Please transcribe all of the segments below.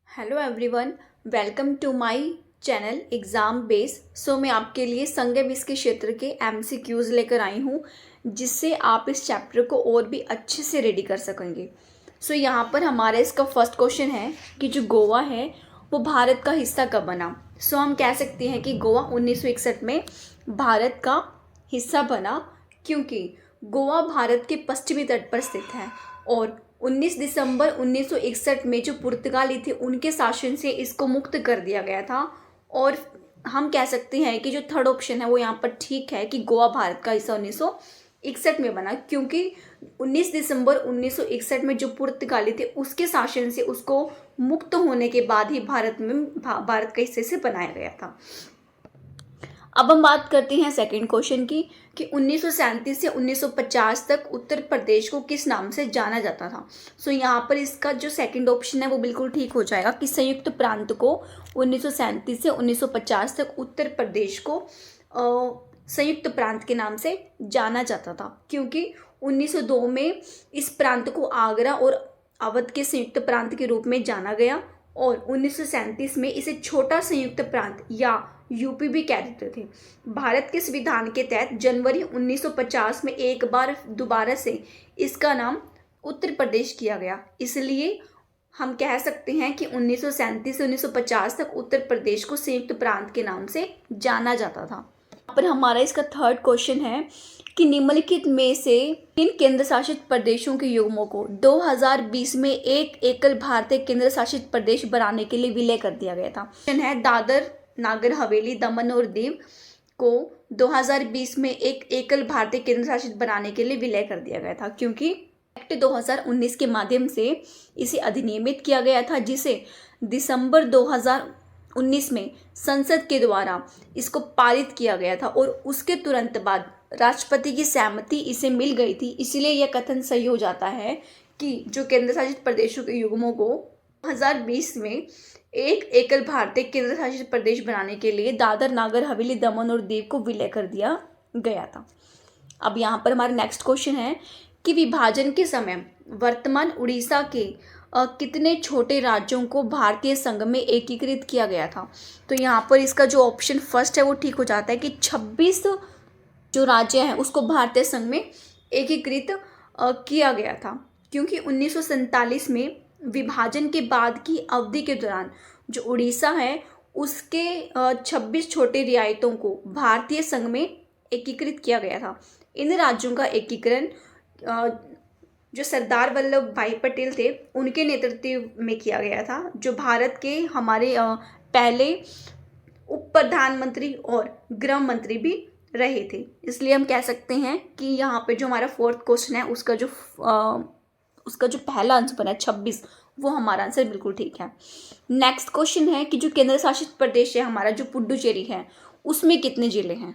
Hello everyone, welcome to my channel exam base. मैं आपके लिए संज्ञा वित्त के क्षेत्र के एमसीक्यूज़ लेकर आई हूँ, जिससे आप इस चैप्टर को और भी अच्छे से रेडी कर सकेंगे। यहाँ पर हमारा इसका फर्स्ट क्वेश्चन है कि जो गोवा है वो भारत का हिस्सा कब बना। हम कह सकते हैं कि गोवा 1961 में भारत का हिस्सा बना, क्योंकि गोवा भारत के पश्चिमी तट पर स्थित है और 19 दिसंबर 1961 में जो पुर्तगाली थे उनके शासन से इसको मुक्त कर दिया गया था। और हम कह सकते हैं कि जो थर्ड ऑप्शन है वो यहाँ पर ठीक है कि गोवा भारत का हिस्सा 1961 में बना, क्योंकि 19 दिसंबर 1961 में जो पुर्तगाली थे उसके शासन से उसको मुक्त होने के बाद ही भारत के हिस्से से बनाया गया था। अब हम बात करते हैं सेकंड क्वेश्चन की कि 1937 से 1950 तक उत्तर प्रदेश को किस नाम से जाना जाता था। यहाँ पर इसका जो सेकंड ऑप्शन है वो बिल्कुल ठीक हो जाएगा कि संयुक्त प्रांत को 1937 से 1950 तक उत्तर प्रदेश को संयुक्त प्रांत के नाम से जाना जाता था, क्योंकि 1902 में इस प्रांत को आगरा और अवध के संयुक्त प्रांत के रूप में जाना गया और 1937 में इसे छोटा संयुक्त प्रांत या यूपी भी कह देते थे। भारत के संविधान के तहत जनवरी 1950 में एक बार दोबारा से इसका नाम उत्तर प्रदेश किया गया, इसलिए हम कह सकते हैं कि 1937 से 1950 तक उत्तर प्रदेश को संयुक्त प्रांत के नाम से जाना जाता था। यहाँ पर हमारा इसका थर्ड क्वेश्चन है कि निम्नलिखित में से इन केंद्र शासित प्रदेशों के युग्मों को 2020 में एक एकल भारतीय केंद्र शासित प्रदेश बनाने के लिए विलय कर दिया गया था। क्वेश्चन है दादर नागर हवेली दमन और दीव को 2020 में एक एकल भारतीय केंद्र शासित बनाने के लिए विलय कर दिया गया था, क्योंकि एक्ट 2019 के माध्यम से इसे अधिनियमित किया गया था, जिसे दिसंबर 2019 में संसद के द्वारा इसको पारित किया गया था और उसके तुरंत बाद राष्ट्रपति की सहमति इसे मिल गई थी। इसलिए यह कथन सही हो जाता है कि जो केंद्र शासित प्रदेशों के युग्मों को 2020 में एक एकल भारतीय केंद्र शासित प्रदेश बनाने के लिए दादर नागर हवेली दमन और दीव को विलय कर दिया गया था। अब यहाँ पर हमारा नेक्स्ट क्वेश्चन है कि विभाजन के समय वर्तमान उड़ीसा के कितने छोटे राज्यों को भारतीय संघ में एकीकृत किया गया था। यहाँ पर इसका जो ऑप्शन फर्स्ट है वो ठीक हो जाता है कि 26 जो राज्य हैं उसको भारतीय संघ में एकीकृत किया गया था, क्योंकि 1947 में विभाजन के बाद की अवधि के दौरान जो उड़ीसा है उसके 26 छोटे रियायतों को भारतीय संघ में एकीकृत किया गया था। इन राज्यों का एकीकरण जो सरदार वल्लभ भाई पटेल थे उनके नेतृत्व में किया गया था, जो भारत के हमारे पहले उप प्रधानमंत्री और गृह मंत्री भी रहे थे। इसलिए हम कह सकते हैं कि यहाँ पे जो हमारा फोर्थ क्वेश्चन है उसका जो पहला आंसर बना है 26, वो हमारा आंसर बिल्कुल ठीक है। नेक्स्ट क्वेश्चन है कि जो केंद्र शासित प्रदेश है हमारा जो पुडुचेरी है उसमें कितने जिले हैं।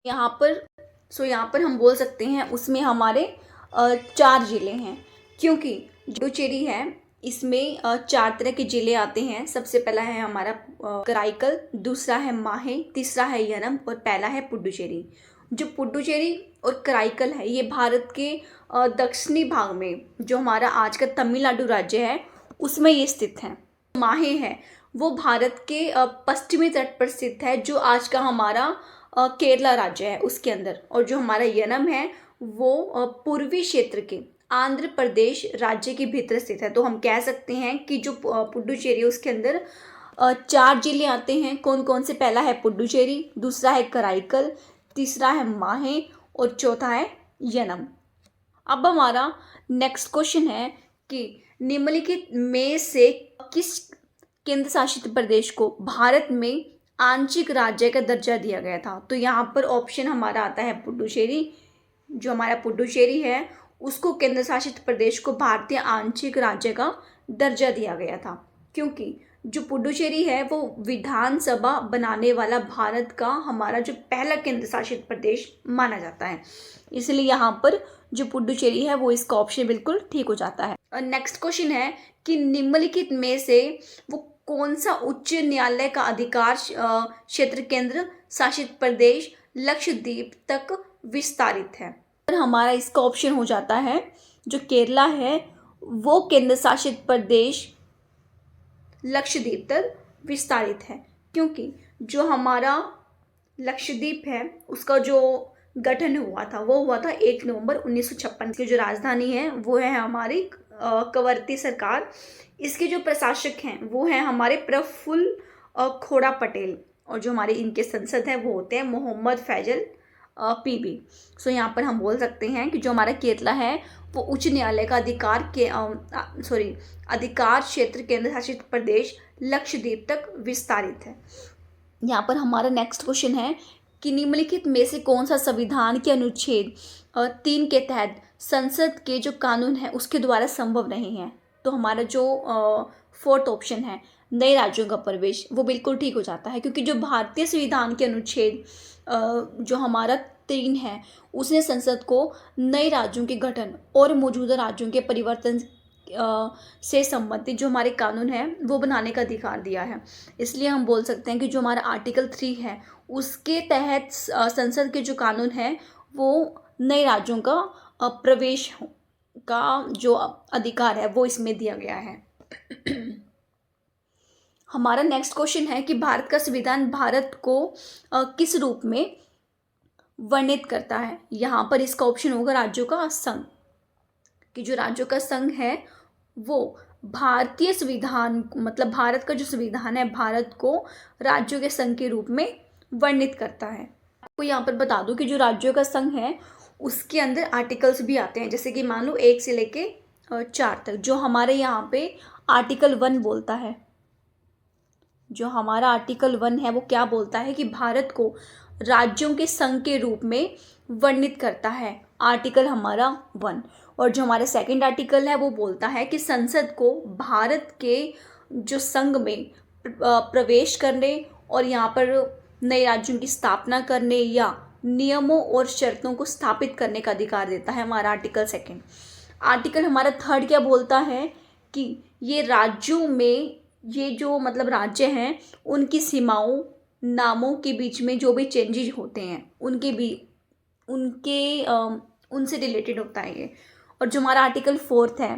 यहाँ पर हम बोल सकते हैं उसमें हमारे 4 जिले हैं, क्योंकि पुडुचेरी है इसमें 4 तरह के जिले आते हैं। सबसे पहला है हमारा कराईकल, दूसरा है माहे, तीसरा है यनम और पहला है पुडुचेरी। जो पुडुचेरी और कराईकल है ये भारत के दक्षिणी भाग में जो हमारा आज का तमिलनाडु राज्य है उसमें ये स्थित है। माहे है वो भारत के पश्चिमी तट पर स्थित है, जो आज का हमारा केरला राज्य है उसके अंदर। और जो हमारा यनम है वो पूर्वी क्षेत्र के आंध्र प्रदेश राज्य के भीतर स्थित है। तो हम कह सकते हैं कि जो पुडुचेरी उसके अंदर 4 जिले आते हैं। कौन कौन से? पहला है पुडुचेरी, दूसरा है कराईकल, तीसरा है माहे और चौथा है यनम। अब हमारा नेक्स्ट क्वेश्चन है कि निम्नलिखित में से किस केंद्र शासित प्रदेश को भारत में आंशिक राज्य का दर्जा दिया गया था। यहाँ पर ऑप्शन हमारा आता है पुडुचेरी। जो हमारा पुडुचेरी है उसको केंद्र शासित प्रदेश को भारतीय आंशिक राज्य का दर्जा दिया गया था, क्योंकि जो पुडुचेरी है वो विधानसभा बनाने वाला भारत का हमारा जो पहला केंद्र शासित प्रदेश माना जाता है। इसलिए यहाँ पर जो पुडुचेरी है वो इसका ऑप्शन बिल्कुल ठीक हो जाता है। नेक्स्ट क्वेश्चन है कि निम्नलिखित में से वो कौन सा उच्च न्यायालय का अधिकार क्षेत्र केंद्र शासित प्रदेश लक्षद्वीप तक विस्तारित है। हमारा इसका ऑप्शन हो जाता है जो केरला है वो केंद्र शासित प्रदेश लक्षद्वीप तक विस्तारित है, क्योंकि जो हमारा लक्षद्वीप है उसका जो गठन हुआ था वो हुआ था 1 नवंबर 1956 की। जो राजधानी है वो है हमारी कवरत्ती सरकार। इसके जो प्रशासक हैं वो हैं हमारे प्रफुल्ल खोड़ा पटेल, और जो हमारे इनके संसद हैं वो होते हैं मोहम्मद फैजल पीबी। सो यहाँ पर हम बोल सकते हैं कि जो हमारा केरला है वो उच्च न्यायालय का अधिकार क्षेत्र केंद्र शासित प्रदेश लक्षद्वीप तक विस्तारित है। यहाँ पर हमारा नेक्स्ट क्वेश्चन है कि निम्नलिखित में से कौन सा संविधान के अनुच्छेद 3 के तहत संसद के जो कानून है उसके द्वारा संभव नहीं है। तो हमारा जो 4th ऑप्शन है नए राज्यों का प्रवेश, वो बिल्कुल ठीक हो जाता है, क्योंकि जो भारतीय संविधान के अनुच्छेद जो हमारा 3 है उसने संसद को नए राज्यों के गठन और मौजूदा राज्यों के परिवर्तन से संबंधित जो हमारे कानून है वो बनाने का अधिकार दिया है। इसलिए हम बोल सकते हैं कि जो हमारा आर्टिकल 3 है उसके तहत संसद के जो कानून है वो नए राज्यों का प्रवेश का जो अधिकार है वो इसमें दिया गया है। हमारा नेक्स्ट क्वेश्चन है कि भारत का संविधान भारत को किस रूप में वर्णित करता है। यहाँ पर इसका ऑप्शन होगा राज्यों का संघ, कि जो राज्यों का संघ है वो भारतीय संविधान मतलब भारत का जो संविधान है भारत को राज्यों के संघ के रूप में वर्णित करता है। आपको यहाँ पर बता दूं कि जो राज्यों का संघ है उसके अंदर आर्टिकल्स भी आते हैं, जैसे कि मान लो 1 से लेके 4 तक। जो हमारे यहाँ पे आर्टिकल 1 बोलता है, जो हमारा आर्टिकल 1 है वो क्या बोलता है कि भारत को राज्यों के संघ के रूप में वर्णित करता है, आर्टिकल हमारा 1। और जो हमारा सेकंड आर्टिकल है वो बोलता है कि संसद को भारत के जो संघ में प्रवेश करने और यहाँ पर नए राज्यों की स्थापना करने या नियमों और शर्तों को स्थापित करने का अधिकार देता है हमारा आर्टिकल 2। आर्टिकल हमारा 3 क्या बोलता है कि ये राज्यों में ये जो मतलब राज्य हैं उनकी सीमाओं नामों के बीच में जो भी चेंजेस होते हैं उनसे रिलेटेड होता है ये। और जो हमारा आर्टिकल 4 है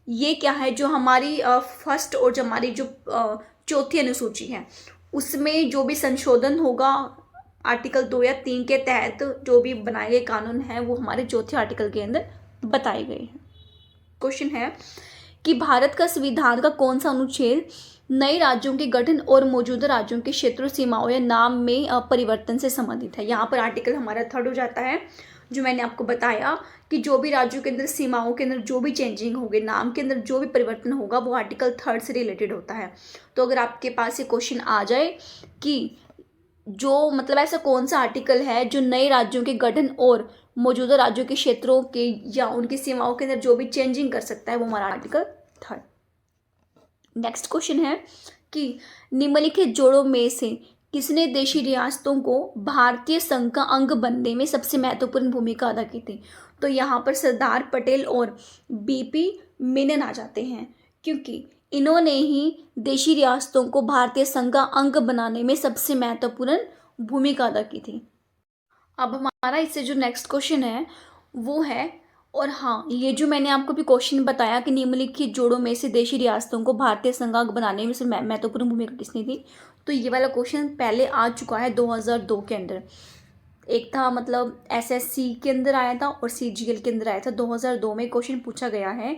ये क्या है, जो हमारी फर्स्ट और जो हमारी जो 4थी अनुसूची है उसमें जो भी संशोधन होगा आर्टिकल 2 या 3 के तहत जो भी बनाए गए कानून हैं वो हमारे 4थे आर्टिकल के अंदर बताए गए हैं। क्वेश्चन है कि भारत का संविधान का कौन सा अनुच्छेद नए राज्यों के गठन और मौजूदा राज्यों के क्षेत्रों सीमाओं या नाम में परिवर्तन से संबंधित है। यहाँ पर आर्टिकल हमारा 3 हो जाता है, जो मैंने आपको बताया कि जो भी राज्यों के अंदर सीमाओं के अंदर जो भी चेंजिंग होगी, नाम के अंदर जो भी परिवर्तन होगा वो आर्टिकल 3 से रिलेटेड होता है। तो अगर आपके पास ये क्वेश्चन आ जाए कि जो मतलब ऐसा कौन सा आर्टिकल है जो नए राज्यों के गठन और मौजूदा राज्यों के क्षेत्रों के या उनकी सीमाओं के अंदर जो भी चेंजिंग कर सकता है वो हमारा आर्टिकल 3। नेक्स्ट क्वेश्चन है कि निम्नलिखित जोड़ों में से किसने देशी रियासतों को भारतीय संघ का अंग बनने में सबसे महत्वपूर्ण भूमिका अदा की थी। तो यहाँ पर सरदार पटेल और बीपी मेनन आ जाते हैं, क्योंकि इन्होंने ही देशी रियासतों को भारतीय संघ का अंग बनाने में सबसे महत्वपूर्ण भूमिका अदा की थी। अब हमारा इससे जो नेक्स्ट क्वेश्चन है वो है, और हाँ ये जो मैंने आपको भी क्वेश्चन बताया कि निम्नलिखित जोड़ों में से देशी रियासतों को भारतीय संघ अंग बनाने में से महत्वपूर्ण भूमिका किसने थी, तो ये वाला क्वेश्चन पहले आ चुका है 2002 के अंदर। एक था मतलब एसएससी के अंदर आया था और सीजीएल के अंदर आया था। 2002 में क्वेश्चन पूछा गया है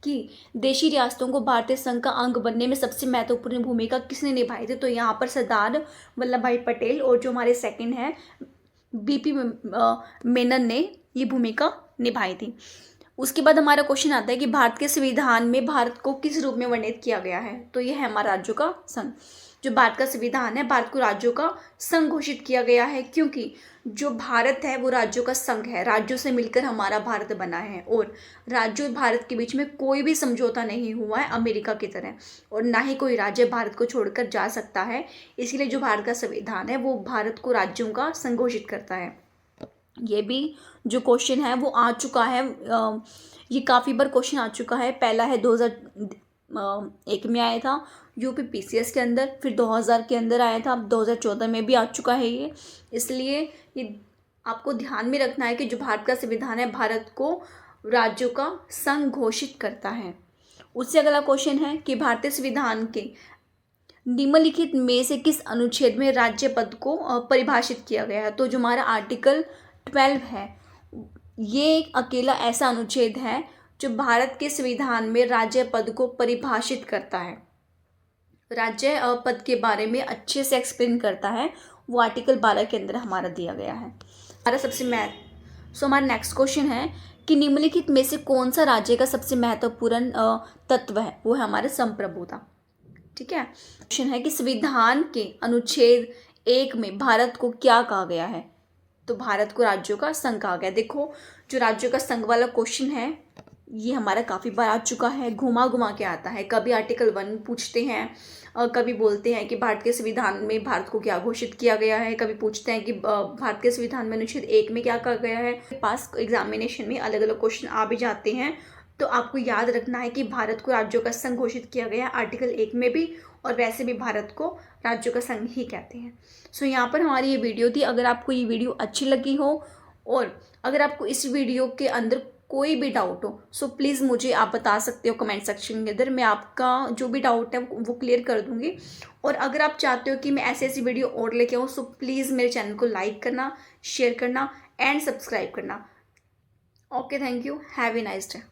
कि देशी रियासतों को भारतीय संघ का अंग बनने में सबसे महत्वपूर्ण भूमिका किसने निभाई थी। तो यहाँ पर सरदार वल्लभ भाई पटेल और जो हमारे सेकंड है बीपी मेनन ने ये भूमिका निभाई थी। उसके बाद हमारा क्वेश्चन आता है कि भारत के संविधान में भारत को किस रूप में वर्णित किया गया है। तो ये है हमारा राज्यों का संघ। जो भारत का संविधान है भारत को राज्यों का संघ घोषित किया गया है, क्योंकि जो भारत है वो राज्यों का संघ है, राज्यों से मिलकर हमारा भारत बना है और राज्यों भारत के बीच में कोई भी समझौता नहीं हुआ है अमेरिका की तरह, और ना ही कोई राज्य भारत को छोड़कर जा सकता है। इसलिए जो भारत का संविधान है वो भारत को राज्यों का संघ घोषित करता है। ये भी जो क्वेश्चन है वो आ चुका है, ये काफ़ी बार क्वेश्चन आ चुका है। पहला है 2001 में आया था यूपी पीसीएस के अंदर, फिर 2000 के अंदर आया था, 2014 में भी आ चुका है ये। इसलिए ये आपको ध्यान में रखना है कि जो भारत का संविधान है भारत को राज्यों का संघ घोषित करता है। उससे अगला क्वेश्चन है कि भारतीय संविधान के निम्नलिखित में से किस अनुच्छेद में राज्य पद को परिभाषित किया गया है? तो जो हमारा आर्टिकल 12 है, ये एक अकेला ऐसा अनुच्छेद है जो भारत के संविधान में राज्य पद को परिभाषित करता है, राज्य पद के बारे में अच्छे से एक्सप्लेन करता है। वो आर्टिकल 12 के अंदर हमारा दिया गया है। हमारा नेक्स्ट क्वेश्चन है कि निम्नलिखित में से कौन सा राज्य का सबसे महत्वपूर्ण तत्व है? वो है हमारे संप्रभुता। ठीक है। क्वेश्चन है कि संविधान के अनुच्छेद 1 में भारत को क्या कहा गया है? तो भारत को राज्यों का संघ कहा गया। देखो, जो राज्यों का संघ वाला क्वेश्चन है ये हमारा काफ़ी बार आ चुका है, घुमा घुमा के आता है। कभी आर्टिकल 1 पूछते हैं, कभी बोलते हैं कि भारत के संविधान में भारत को क्या घोषित किया गया है, कभी पूछते हैं कि भारत के संविधान में अनुच्छेद 1 में क्या कहा गया है। पास एग्जामिनेशन में अलग अलग क्वेश्चन आ भी जाते हैं, तो आपको याद रखना है कि भारत को राज्यों का संघ घोषित किया गया है आर्टिकल 1 में भी, और वैसे भी भारत को राज्यों का संघ ही कहते हैं। सो यहाँ पर हमारी ये वीडियो थी। अगर आपको ये वीडियो अच्छी लगी हो और अगर आपको इस वीडियो के अंदर कोई भी डाउट हो, सो प्लीज़ मुझे आप बता सकते हो कमेंट सेक्शन के अंदर। मैं आपका जो भी डाउट है वो क्लियर कर दूंगी। और अगर आप चाहते हो कि मैं ऐसी ऐसी वीडियो और लेके आऊँ, सो प्लीज़ मेरे चैनल को लाइक करना, शेयर करना एंड सब्सक्राइब करना। Okay, thank you, have a nice day.